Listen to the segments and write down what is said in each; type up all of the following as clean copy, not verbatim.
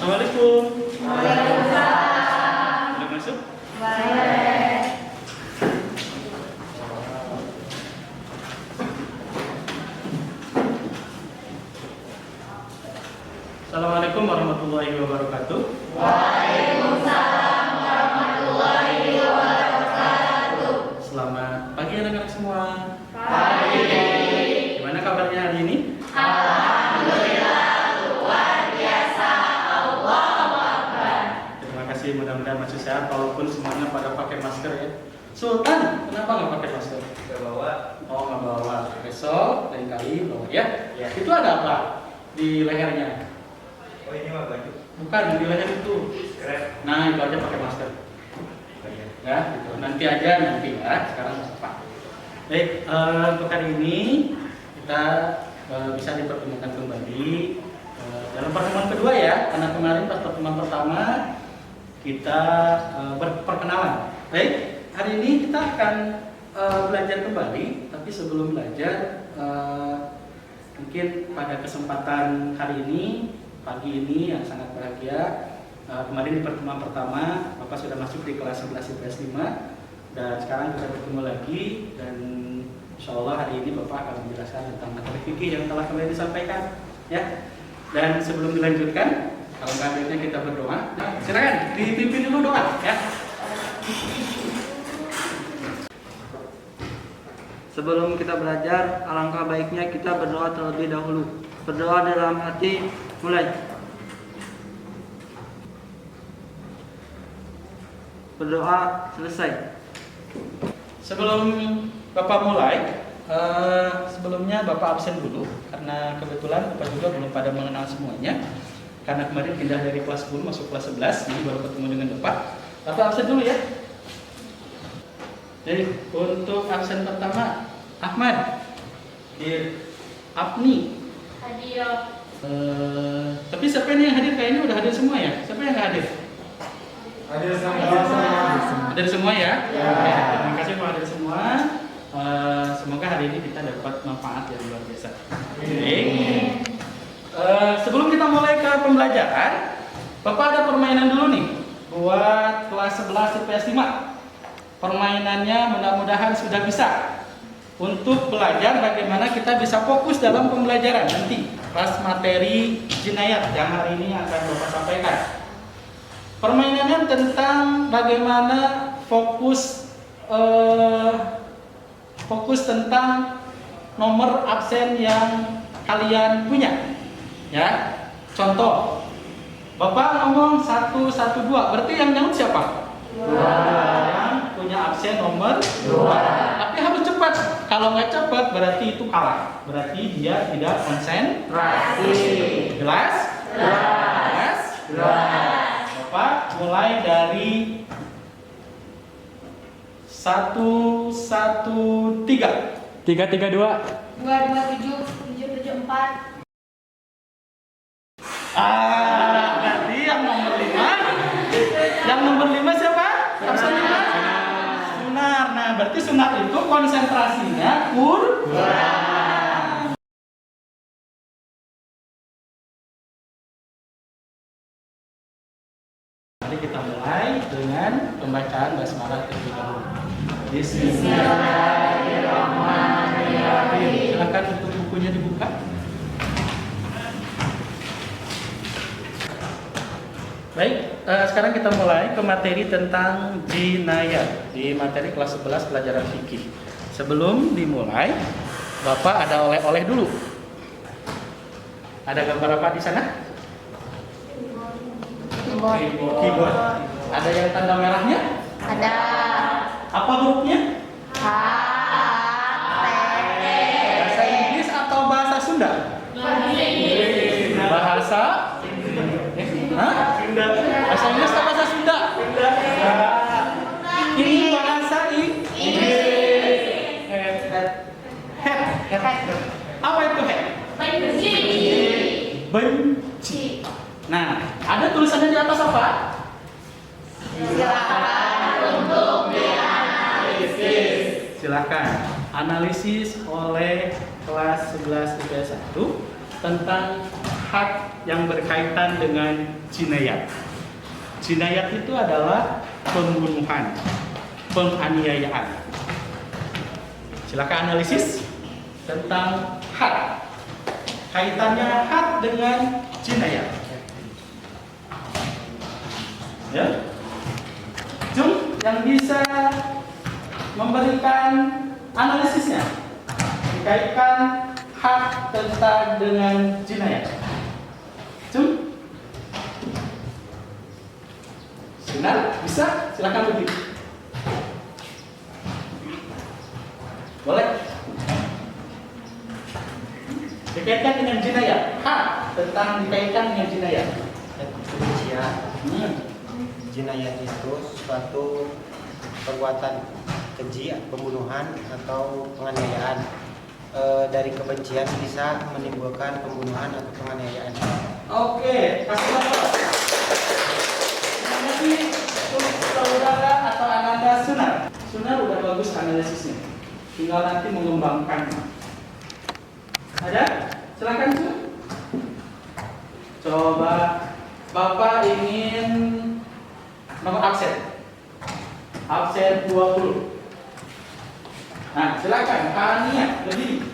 Assalamualaikum. Waalaikumsalam. Boleh masuk? Boleh. Assalamualaikum warahmatullahi wabarakatuh. Waalaikumsalam warahmatullahi wabarakatuh. Selamat pagi anak-anak semua. Pagi. Gimana kabarnya hari ini? Alhamdulillah luar biasa. Allahu Akbar. Terima kasih, mudah-mudahan masih sehat walaupun semuanya pada pakai masker ya. Sultan, kenapa nggak pakai masker? Nggak bawa. Oh, nggak bawa. Besok lain kali bawa ya. Ya. Itu ada apa di lehernya? Oh ini mah baju. Bukan, di leher itu. Keren. Nah, itu aja pakai masker. Ya, gitu. Nanti aja nanti ya. Sekarang nggak apa. Baik, untuk hari ini kita bisa dipertemukan kembali dalam pertemuan kedua ya. Karena kemarin pas pertemuan pertama kita berperkenalan. Baik, hari ini kita akan belajar kembali. Tapi sebelum belajar, mungkin pada kesempatan hari ini, pagi ini yang sangat bahagia. Kemarin di pertemuan pertama Bapak sudah masuk di kelas 11 IPS 5 dan sekarang kita bertemu lagi dan insya Allah hari ini Bapak akan menjelaskan tentang materi fikih yang telah kemarin disampaikan ya. Dan sebelum dilanjutkan, kalau baiknya kita berdoa. Silakan dipimpin dulu doa ya. Sebelum kita belajar, alangkah baiknya kita berdoa terlebih dahulu. Berdoa dalam hati, mulai. Berdoa selesai. Sebelum Bapak mulai, sebelumnya Bapak absen dulu karena kebetulan Bapak juga belum pada mengenal semuanya. Karena kemarin pindah dari kelas 10 masuk kelas 11, jadi baru ketemu dengan Bapak. Bapak absen dulu ya. Jadi untuk absen pertama Ahmad, Apni. Hadir. Tapi siapa ini yang hadir? Kayaknya udah hadir semua ya. Siapa yang nggak hadir? Hadir semua. Hadir semua ya. Ya. Oke, terima kasih Pak hadir semua. Semoga hari ini kita dapat manfaat yang luar biasa. Oke. Sebelum kita mulai ke pembelajaran, Bapak ada permainan dulu nih buat kelas 11 IPS 5. Permainannya mudah-mudahan sudah bisa untuk belajar bagaimana kita bisa fokus dalam pembelajaran nanti pas materi jinayat yang hari ini akan Bapak sampaikan. Permainannya tentang bagaimana fokus tentang nomor absen yang kalian punya. Ya, contoh, Bapak ngomong 112, berarti yang nyaut siapa? Yang punya absen nomor 2. Tapi harus cepat. Kalau nggak cepat berarti itu kalah. Berarti dia tidak konsentrasi. Jelas? Jelas? Bapak mulai dari 113. 332. 227 774. Berarti yang nomor 5. Yang nomor 5 siapa? Absen 5? Sunar. Nah, berarti sunar itu konsentrasinya kurang. Mari kita mulai dengan pembacaan basmalah terlebih dahulu. Bismillahirrahmanirrahim. Silakan untuk bukunya dibuka. Baik, sekarang kita mulai ke materi tentang jinayat di materi kelas 11 pelajaran fikih. Sebelum dimulai, Bapak ada oleh-oleh dulu. Ada gambar apa di sana? Keyboard. Ada yang tanda merahnya? Ada. Apa hurufnya? H. Bahasa Inggris atau bahasa Sunda? Bahasa? Hah? Bahasa Inggris atau bahasa Sunda? Ini bahasa Inggris. Head. Apa itu head? Benci. Nah, ada tulisannya di atas apa? Silakan untuk dianalisis. Silakan analisis oleh kelas 11 IPS 1 tentang hak yang berkaitan dengan jinayat. Jinayat itu adalah pembunuhan, penganiayaan. Silakan analisis tentang hak. Kaitannya hak dengan jinayat. Ya. Jum, yang bisa memberikan analisisnya dikaitkan hak tentang dengan jinayat. Jum, Sinar, bisa? Silakan lebih. Boleh? Dikaitkan dengan jinayat. Hak tentang dikaitkan dengan jinayat. Kebencian. Jinayat itu suatu perbuatan keji, pembunuhan atau penganiayaan. Dari kebencian bisa menimbulkan pembunuhan atau penganiayaan. Oke, kasih lapor. Terima kasih untuk saudara atau Ananda Sunar. Sunar udah bagus analisisnya. Tinggal nanti mengembangkannya. Ada? Silakan Su. Coba Bapak ingin nomor absen. Absen 20. Nah, silakan Ania berdiri.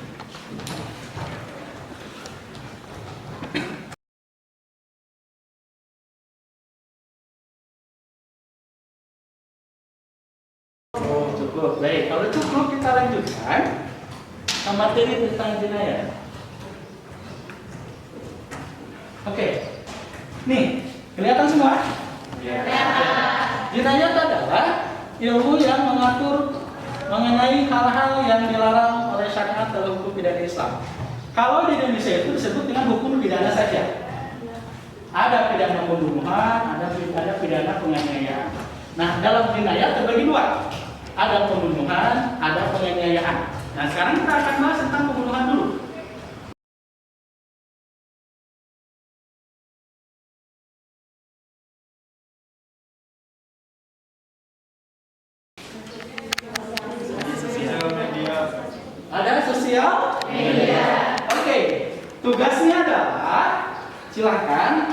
Oh, cukup. Baik, kalau cukup kita lanjutkan ke materi tentang jinayat. Oke. Nih, kelihatan semua? Jinayat adalah ilmu yang mengatur mengenai hal-hal yang dilarang oleh syariat dalam hukum pidana Islam. Kalau di Indonesia itu disebut dengan hukum pidana saja. Ada pidana pembunuhan, ada pidana penganiayaan. Nah, dalam jinayat terbagi dua. Ada pembunuhan, ada penganiayaan. Nah, sekarang kita akan bahas tentang pembunuhan dulu. Ada sosial media. Oke, tugasnya adalah silahkan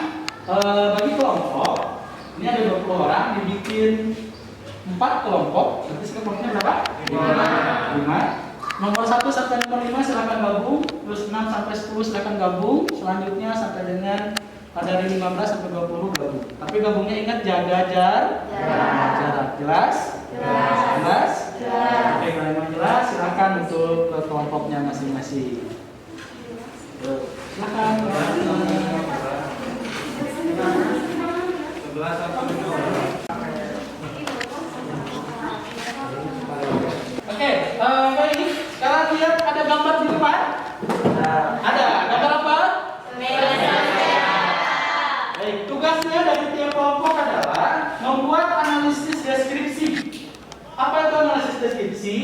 bagi kelompok. Ini ada 20 orang, dibikin 4 kelompok. Berarti kelompoknya berapa? 5. Nomor 1 sampai nomor 5 silahkan gabung. Terus 6 sampai 10 silahkan gabung. Selanjutnya sampai dengan dari 15 sampai 20 gabung. Tapi gabungnya ingat jaga jarak. Jelas? Jelas? Oke, kalau memang jelas silakan untuk ke kelompoknya masing-masing. Silakan. Oke, baik. Sekarang lihat ada gambar di depan. Ada gambar apa? Baik, tugasnya dari tiap kelompok adalah membuat analisis deskripsi. Apa itu analisis deskripsi?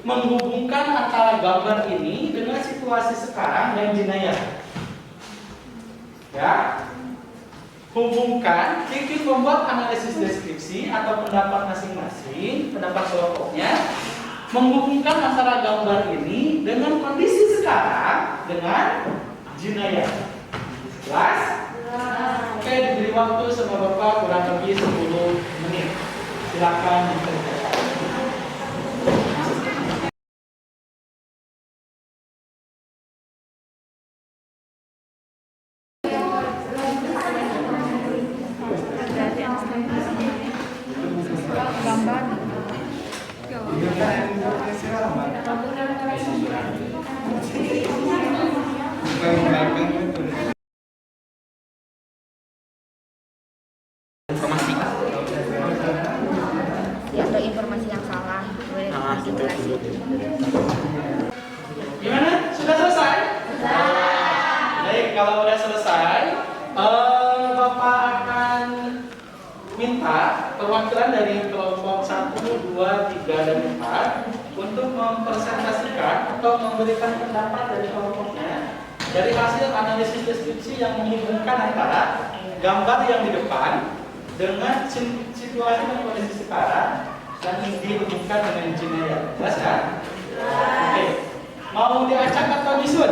Menghubungkan antara gambar ini dengan situasi sekarang dan jinayat. Ya, hubungkan, bikin membuat analisis deskripsi atau pendapat masing-masing, pendapat kelompoknya, menghubungkan antara gambar ini dengan kondisi sekarang dengan jinayat. Jelas? Oke, diberi waktu sama Bapak kurang lebih 10 menit. Silakan dikerjakan. Atau informasi yang salah boleh dijelasin. Gimana? Sudah selesai? Baik, kalau sudah selesai, Bapak akan minta perwakilan dari kelompok 1, 2, 3, dan 4 untuk mempresentasikan atau memberikan pendapat dari kelompoknya dari hasil analisis deskripsi yang menghubungkan antara gambar yang di depan dengan situasi dan kondisi sekarang dan dihubungkan dengan jinayat. Jelas kan? Oke. Mau diacak atau disun?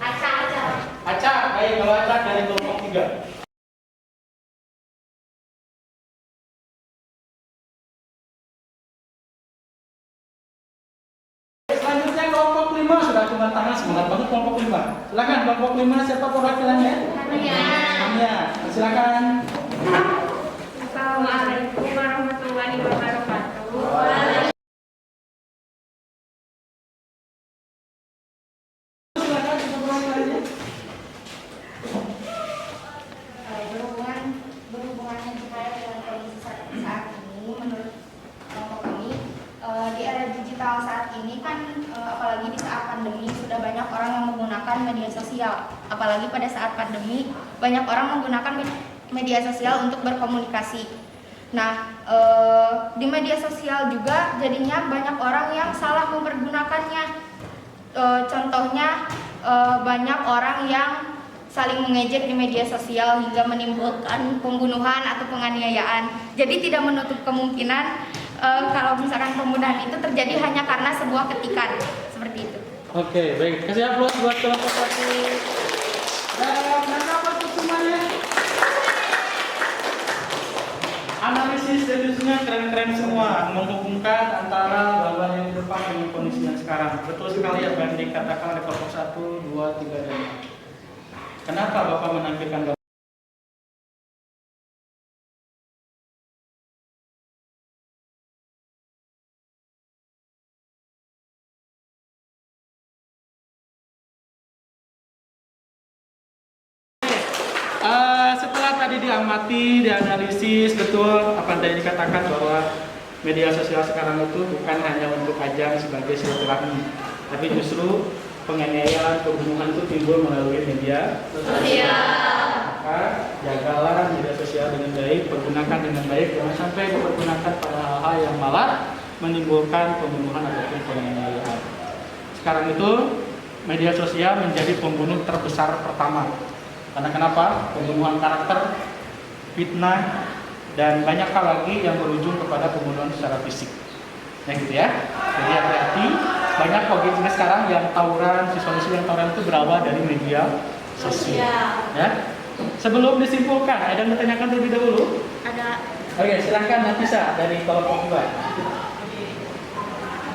Acak. Acak. Baik, kalau acak 3. Selanjutnya kelompok 5 sudah turun tangan, semangat banget kelompok 5. Silakan kelompok 5, siapa perwakilannya? Tania. Silakan. Assalamualaikum warahmatullahi wabarakatuh. Silakan perwakilannya. Berhubungannya dengan kondisi saat ini, menurut kelompok kami, di era digital saat ini kan, apalagi di saat pandemi sudah banyak orang yang menggunakan media sosial. Apalagi pada saat pandemi banyak orang menggunakan media sosial untuk berkomunikasi. Nah, di media sosial juga jadinya banyak orang yang salah mempergunakannya. Contohnya banyak orang yang saling mengejek di media sosial hingga menimbulkan pembunuhan atau penganiayaan. Jadi tidak menutup kemungkinan kalau misalkan pembunuhan itu terjadi hanya karena sebuah ketikan seperti itu. Oke, baik. Kasih aplaus buat kelompok 1. Dan apa tuh semuanya? Analisis statusnya keren-keren semua, menghubungkan antara gambar yang di depan dengan kondisi yang sekarang. Betul sekali apa yang dikatakan oleh kelompok 1, 2, 3, dan 4. Kenapa Bapak menampilkan gambar? Setelah tadi diamati, dianalisis betul apa yang tadi dikatakan bahwa media sosial sekarang itu bukan hanya untuk ajang sebagai silaturahmi, tapi justru penganiayaan, pembunuhan itu timbul melalui media sosial. Maka jagalah media sosial dengan baik, pergunakan dengan baik, jangan sampai dipergunakan pada hal-hal yang malah menimbulkan pembunuhan ataupun penganiayaan. Sekarang itu media sosial menjadi pembunuh terbesar pertama. Karena kenapa? Pembunuhan karakter, fitnah, dan banyak hal lagi yang berujung kepada pembunuhan secara fisik. Ya gitu ya. Jadi hati-hati. Banyak kok gitu sekarang yang tawuran, siswa-siswi yang tawuran itu berawal dari media sosial. Ya. Sebelum disimpulkan, ada yang bertanyakan terlebih dahulu? Ada. Oke, silahkan Nafisa dari kelompok 2.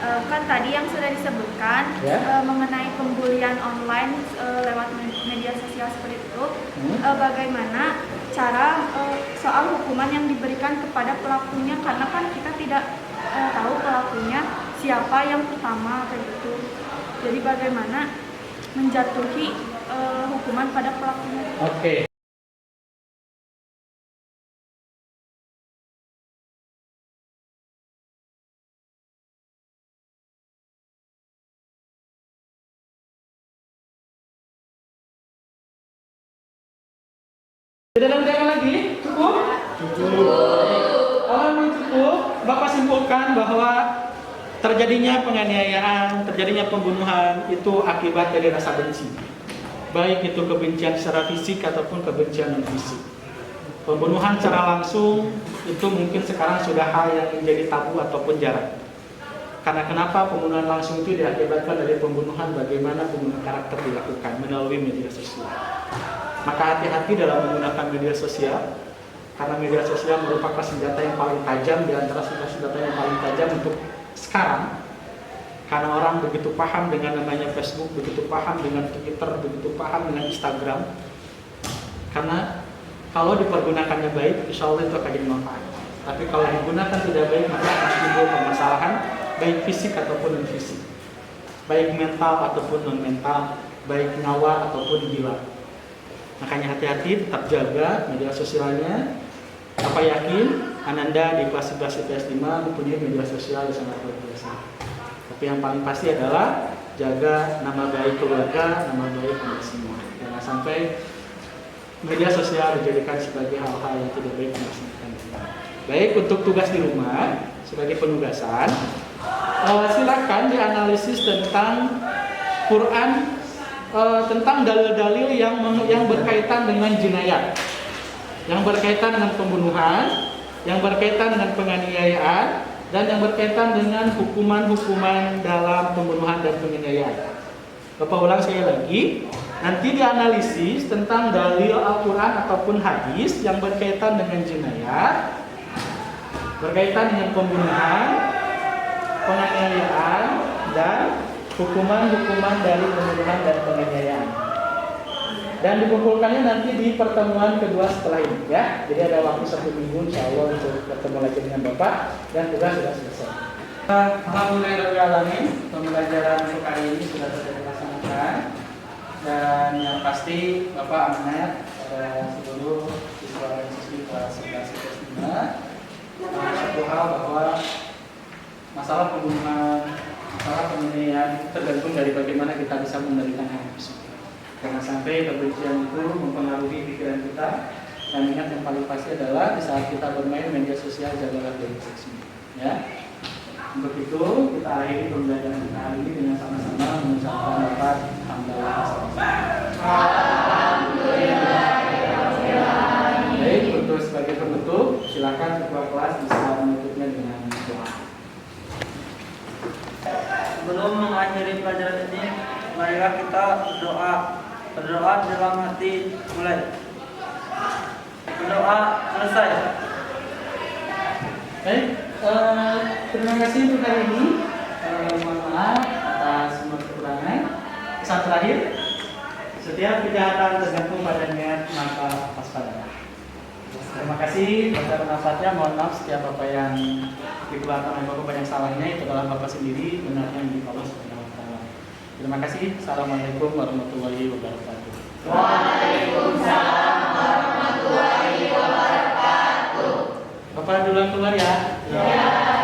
Kan tadi yang sudah disebutkan mengenai pembulian online lewat media sosial seperti itu, bagaimana cara soal hukuman yang diberikan kepada pelakunya, karena kan kita tidak tahu pelakunya siapa yang pertama kayak gitu. Jadi bagaimana menjatuhi hukuman pada pelakunya. Oke. Dalam tema lagi? Cukup? Cukup. Kalau cukup, Bapak simpulkan bahwa terjadinya penganiayaan, terjadinya pembunuhan itu akibat dari rasa benci. Baik itu kebencian secara fisik ataupun kebencian non fisik. Pembunuhan secara langsung itu mungkin sekarang sudah hal yang menjadi tabu ataupun jarang. Karena kenapa pembunuhan langsung itu diakibatkan dari pembunuhan, bagaimana pembunuhan karakter dilakukan melalui media sosial. Maka hati-hati dalam menggunakan media sosial, karena media sosial merupakan senjata yang paling tajam di antara senjata yang paling tajam untuk sekarang. Karena orang begitu paham dengan namanya Facebook, begitu paham dengan Twitter, begitu paham dengan Instagram. Karena kalau dipergunakannya baik, insya Allah itu akan jadi manfaat. Tapi kalau digunakan tidak baik, maka akan timbul permasalahan, baik fisik ataupun non fisik, baik mental ataupun non mental, baik nyawa ataupun jiwa. Makanya hati-hati, tetap jaga media sosialnya. Apa yakin Ananda di kelas 11 IPS 5 mempunyai media sosial yang sangat luar biasa. Tapi yang paling pasti adalah jaga nama baik keluarga, nama baik Anda semua. Jangan sampai media sosial dijadikan sebagai hal-hal yang tidak baik Anda semua. Baik, untuk tugas di rumah sebagai penugasan, silakan dianalisis tentang Quran, tentang dalil-dalil yang berkaitan dengan jinayat, yang berkaitan dengan pembunuhan, yang berkaitan dengan penganiayaan, dan yang berkaitan dengan hukuman-hukuman dalam pembunuhan dan penganiayaan. Bapak ulang sekali lagi, Nanti dianalisis tentang dalil Al-Quran ataupun hadis yang berkaitan dengan jinayat, berkaitan dengan pembunuhan, penganiayaan, dan hukuman-hukuman dari pembunuhan dan penganiayaan. Dan dikumpulkannya nanti di pertemuan kedua setelah ini, ya. Jadi ada waktu 1 minggu insya Allah untuk bertemu lagi dengan Bapak dan tugas sudah selesai. Alhamdulillahirobbilalamin, pembelajaran untuk kali ini sudah dilaksanakan dan yang pasti Bapak amanat pada seluruh siswa dan siswi kelas 11 SMA satu hal bahwa masalah pembunuhan, masalah penganiayaan tergantung dari bagaimana kita bisa mengendalikan hal tersebut. Jangan sampai kebencian itu mempengaruhi pikiran kita. Dan ingat yang paling pasti adalah di saat kita bermain media sosial jagalah diri sendiri. Ya. Untuk itu kita akhiri pembelajaran kita hari ini dengan sama-sama mengucapkan lafaz alhamdulillah. Baik, untuk sebagai penutup, silakan ketua kelas bisa menutupnya dengan doa. Sebelum mengakhiri pelajaran ini, marilah kita berdoa. Berdoa dalam hati mulai. Berdoa selesai. Baik, terima kasih untuk hari ini. Mohon maaf atas semua kekurangan. Pesan terakhir, setiap kejahatan tergantung pada niat maka waspada. Terima kasih baca nafasnya. Mohon maaf setiap apa yang dikeluarkan oleh Bapak banyak salahnya, itu adalah Bapak sendiri, benarnya di Allah Subhanahu wa taala. Terima kasih. Assalamualaikum warahmatullahi wabarakatuh. Waalaikumsalam warahmatullahi wabarakatuh. Bapak duluan keluar ya. Ya.